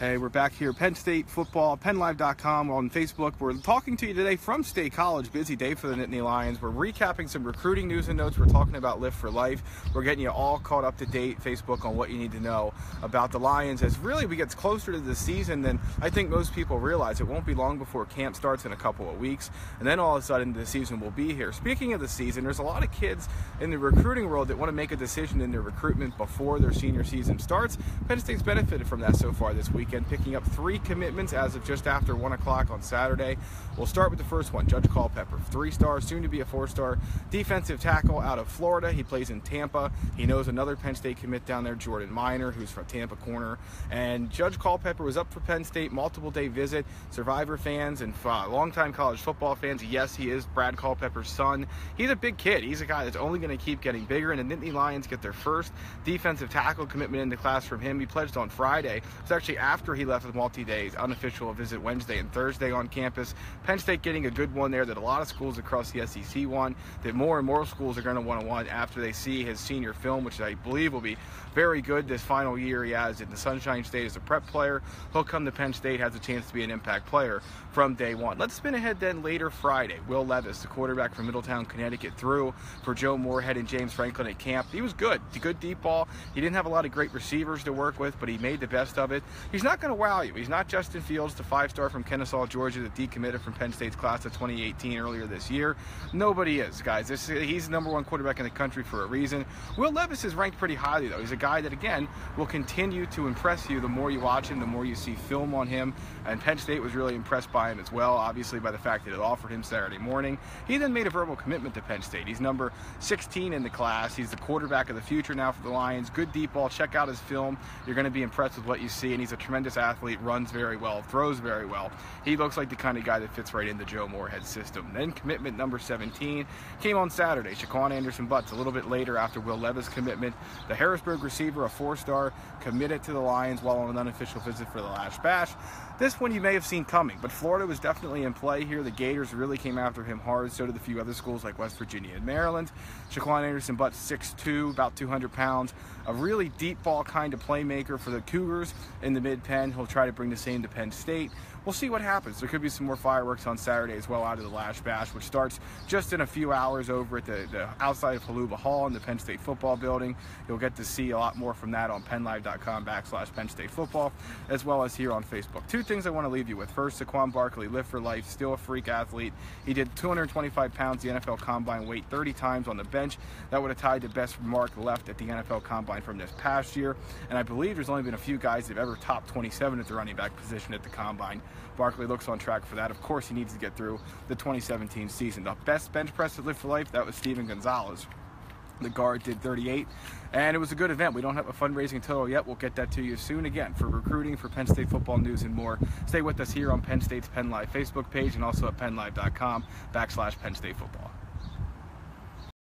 Hey, we're back here, Penn State football, PennLive.com, on Facebook. We're talking to you today from State College. Busy day for the Nittany Lions. We're recapping some recruiting news and notes. We're talking about Lift for Life. We're getting you all caught up to date, Facebook, on what you need to know about the Lions. As really we get closer to the season than I think most people realize. It won't be long before camp starts in a couple of weeks, and then all of a sudden the season will be here. Speaking of the season, there's a lot of kids in the recruiting world that want to make a decision in their recruitment before their senior season starts. Penn State's benefited from that so far this weekend, picking up 3 commitments as of just after 1 o'clock on Saturday. We'll start with the first one, Judge Culpepper, 3-star, soon to be a 4-star defensive tackle out of Florida. He plays in Tampa. He knows another Penn State commit down there, Jordan Minor, who's from Tampa corner. And Judge Culpepper was up for Penn State, multiple-day visit. Survivor fans and longtime college football fans, yes, he is Brad Culpepper's son. He's a big kid. He's a guy that's only going to keep getting bigger, and the Nittany Lions get their first defensive tackle commitment in the class from him. He pledged on Friday. It's actually after he left with multi-days, unofficial visit Wednesday and Thursday on campus. Penn State getting a good one there that a lot of schools across the SEC want, that more and more schools are going to want after they see his senior film, which I believe will be very good this final year he has in the Sunshine State as a prep player. He'll come to Penn State, has a chance to be an impact player from day one. Let's spin ahead then later Friday. Will Levis, the quarterback from Middletown, Connecticut, threw for Joe Moorhead and James Franklin at camp. He was good. A good deep ball. He didn't have a lot of great receivers to work with, but he made the best of it. He's not going to wow you. He's not Justin Fields, the 5-star from Kennesaw, Georgia, that decommitted from Penn State's class of 2018 earlier this year. Nobody is, guys. He's the #1 quarterback in the country for a reason. Will Levis is ranked pretty highly, though. He's a guy that, again, will continue to impress you the more you watch him, the more you see film on him. And Penn State was really impressed by him as well, obviously by the fact that it offered him Saturday morning. He then made a verbal commitment to Penn State. He's number 16 in the class. He's the quarterback of the future now for the Lions. Good deep ball. Check out his film. You're going to be impressed with what you see, and he's a tremendous athlete, runs very well, throws very well. He looks like the kind of guy that fits right into Joe Moorhead's system. Then commitment number 17 came on Saturday. Shaquan Anderson-Butts, a little bit later after Will Levis' commitment. The Harrisburg receiver, a 4-star, committed to the Lions while on an unofficial visit for the Lasch Bash. This one you may have seen coming, but Florida was definitely in play here. The Gators really came after him hard. So did a few other schools like West Virginia and Maryland. Shaquan Anderson-Butts, 6'2", about 200 pounds. A really deep ball kind of playmaker for the Cougars in the mid-Penn. He'll try to bring the same to Penn State. We'll see what happens. There could be some more fireworks on Saturday as well out of the Lasch Bash, which starts just in a few hours over at the outside of Haluba Hall in the Penn State football building. You'll get to see a lot more from that on PennLive.com/Penn State football, as well as here on Facebook. 2 things I want to leave you with. First, Saquon Barkley, Lift for Life, still a freak athlete. He did 225 pounds, the NFL Combine weight, 30 times on the bench. That would have tied the best mark left at the NFL Combine from this past year. And I believe there's only been a few guys that have ever topped 27 at the running back position at the Combine. Barkley looks on track for that. Of course, he needs to get through the 2017 season. The best bench press at Lift for Life, that was Steven Gonzalez. The guard did 38, and it was a good event. We don't have a fundraising total yet. We'll get that to you soon. Again, for recruiting, for Penn State football news and more, stay with us here on Penn State's Penn Live Facebook page and also at PennLive.com/Penn State football.